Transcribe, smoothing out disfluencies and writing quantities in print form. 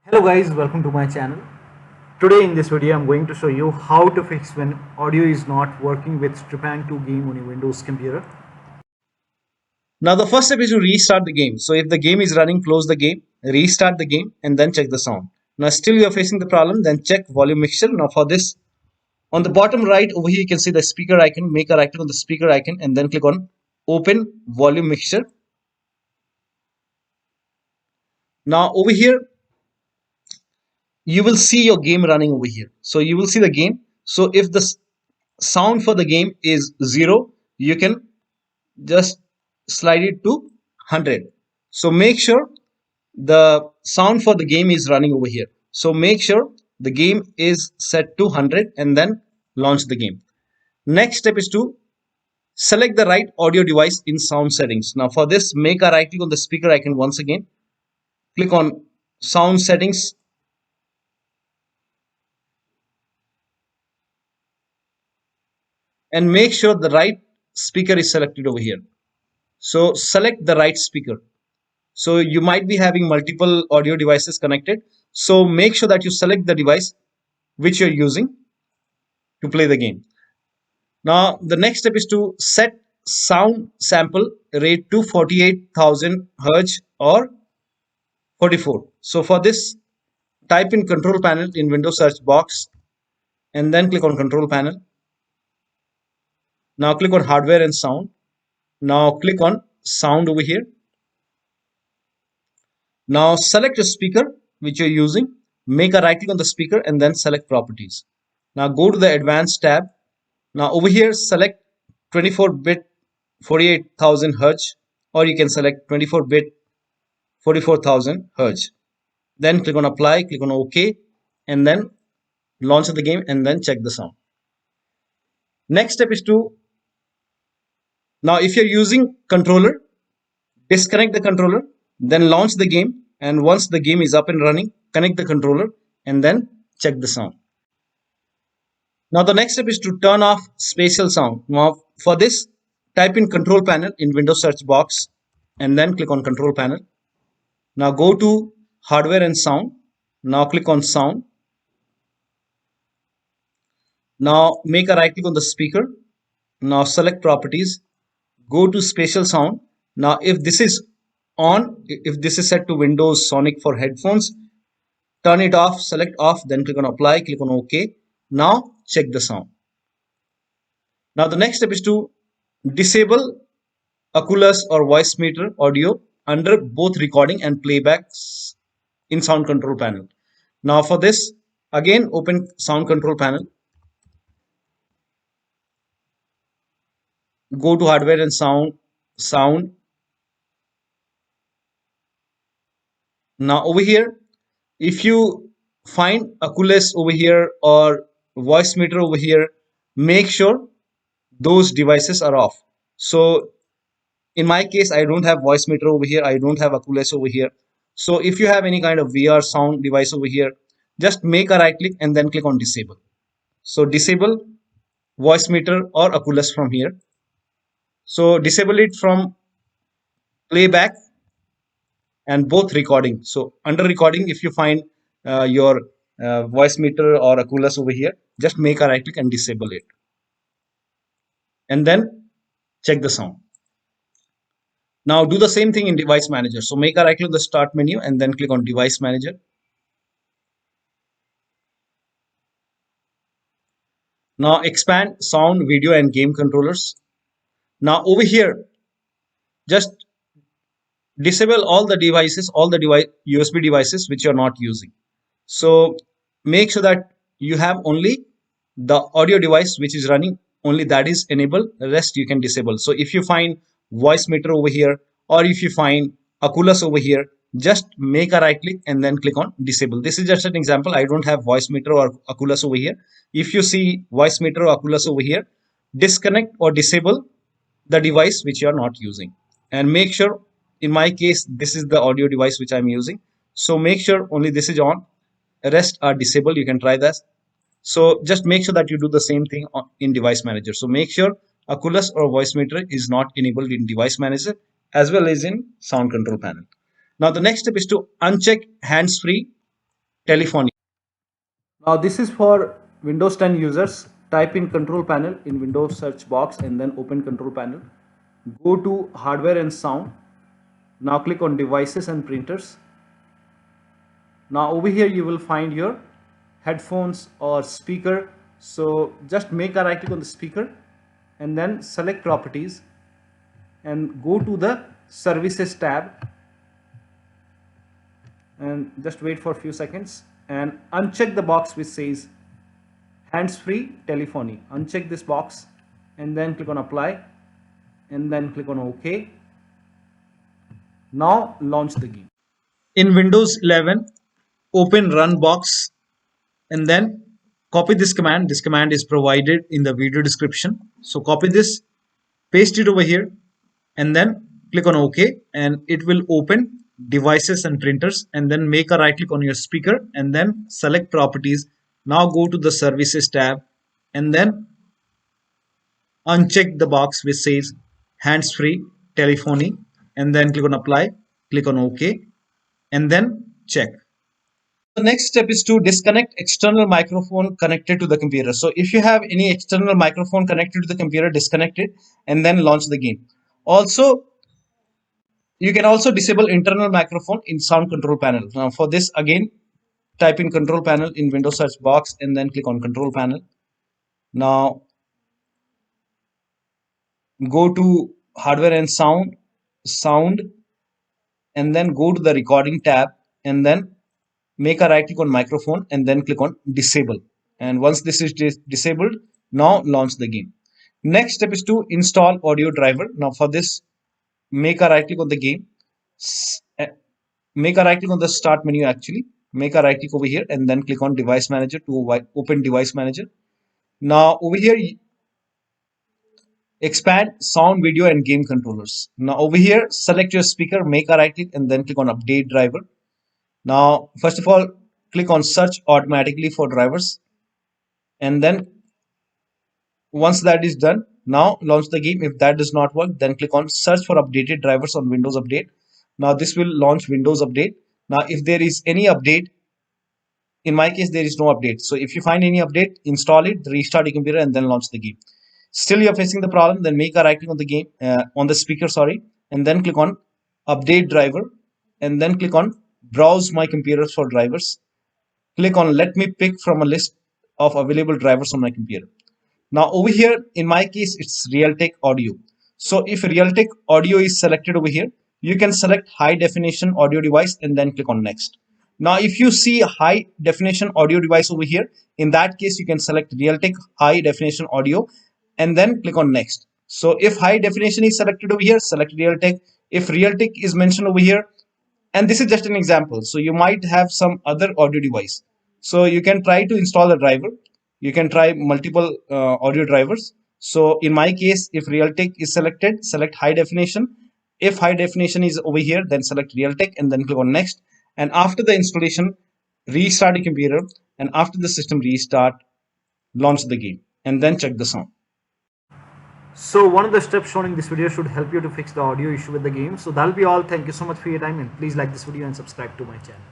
Hello guys, welcome to my channel. Today in this video I'm going to show you how to fix when audio is not working with Trepang2 game on your Windows computer. Now the first step is to restart the game. So if the game is running, close the game, restart the game and then check the sound. Now still you are facing the problem, then check volume mixture. Now for this, on the bottom right over here you can see the speaker icon, make a right click on the speaker icon and then click on open volume mixture. Now over here you will see your game running over here. So you will see the game. So if the sound for the game is 0, you can just slide it to 100. So make sure the sound for the game is running over here. So make sure the game is set to 100 and then launch the game. Next step is to select the right audio device in sound settings. Now for this, make a right click on the speaker icon once again. Click on sound settings. And make sure the right speaker is selected over here. So select the right speaker. So you might be having multiple audio devices connected. So make sure that you select the device which you're using to play the game. Now the next step is to set sound sample rate to 48,000 Hz or 44. So for this, type in control panel in Windows search box and then click on control panel. Now click on hardware and sound. Now click on sound over here. Now select a speaker which you're using. Make a right click on the speaker and then select properties. Now go to the advanced tab. Now over here select 24-bit 48,000 Hz or you can select 24-bit 44,000 Hz. Then click on apply, click on OK and then launch the game and then check the sound. Next step is to, now if you're using controller, disconnect the controller, then launch the game, and once the game is up and running, connect the controller and then check the sound. Now the next step is to turn off spatial sound. Now for this, type in control panel in Windows search box and then click on control panel. Now go to hardware and sound. Now click on sound. Now make a right click on the speaker. Now select properties. Go to spatial sound. Now if this is on, if this is set to Windows Sonic for headphones, turn it off, select off, then click on apply, click on OK. Now check the sound. Now the next step is to disable Oculus or voicemeeter audio under both recording and playbacks in sound control panel. Now for this, again open sound control panel. Go to hardware and sound. Now over here, if you find Oculus over here or voicemeeter over here, make sure those devices are off. So in my case, I don't have voicemeeter over here, I don't have Oculus over here. So if you have any kind of VR sound device over here, just make a right click and then click on disable. So disable voicemeeter or Oculus from here. So disable it from playback and both recording. So under recording, if you find your voicemeeter or Oculus over here, just make a right click and disable it. And then check the sound. Now do the same thing in device manager. So make a right click on the start menu and then click on device manager. Now expand sound, video and game controllers. Now over here, just disable all the devices, all the USB devices which you're not using. So make sure that you have only the audio device which is running, only that is enabled, the rest you can disable. So if you find voicemeeter over here or if you find Oculus over here, just make a right click and then click on disable. This is just an example. I don't have voicemeeter or Oculus over here. If you see voicemeeter or Oculus over here, disconnect or disable the device which you are not using. And make sure, in my case, this is the audio device which I'm using. So make sure only this is on, rest are disabled. You can try that. So just make sure that you do the same thing in device manager. So make sure Oculus or voicemeeter is not enabled in device manager as well as in sound control panel. Now the next step is to uncheck hands-free Telephony. Now this is for Windows 10 users. Type in control panel in Windows search box and then open control panel. Go to hardware and sound. Now click on devices and printers. Now over here you will find your headphones or speaker. So just make a right click on the speaker and then select properties and go to the services tab and just wait for a few seconds and uncheck the box which says Handsfree Telephony. Uncheck this box and then click on apply and then click on OK. Now launch the game. In Windows 11, open run box and then copy this command. This command is provided in the video description. So copy this, paste it over here and then click on OK and it will open devices and printers, and then make a right click on your speaker and then select properties. Now go to the services tab and then uncheck the box which says hands-free telephony and then click on apply, click on OK and then check. The next step is to disconnect external microphone connected to the computer. So if you have any external microphone connected to the computer, disconnect it and then launch the game. Also, you can also disable internal microphone in sound control panel. Now for this, again type in control panel in Windows search box and then click on control panel. Now go to hardware and sound and then go to the recording tab and then make a right click on microphone and then click on disable. And once this is disabled, now launch the game. Next step is to install audio driver. Now for this, make a right click on the game, make a right click on the start menu, actually make a right click over here and then click on device manager to open device manager. Now over here, expand sound, video and game controllers. Now over here, select your speaker, make a right click and then click on update driver. Now first of all, click on search automatically for drivers and then once that is done, now launch the game. If that does not work, then click on search for updated drivers on Windows Update. Now this will launch Windows Update. Now if there is any update, in my case there is no update, so if you find any update, install it, restart your computer and then launch the game. Still you're facing the problem, then make a right click on the game, on the speaker, sorry, and then click on update driver and then click on browse my computers for drivers. Click on let me pick from a list of available drivers on my computer. Now over here, in my case, it's Realtek audio. So if Realtek audio is selected over here, you can select high definition audio device and then click on next. Now if you see a high definition audio device over here, in that case you can select Realtek high definition audio and then click on next. So if high definition is selected over here, select Realtek. If Realtek is mentioned over here, and this is just an example, so you might have some other audio device, so you can try to install the driver. You can try multiple audio drivers. So in my case, if Realtek is selected, select high definition. If high definition is over here, then select Realtek and then click on next. And after the installation, restart your computer, and after the system restart, launch the game and then check the sound. So one of the steps shown in this video should help you to fix the audio issue with the game. So that'll be all. Thank you so much for your time and please like this video and subscribe to my channel.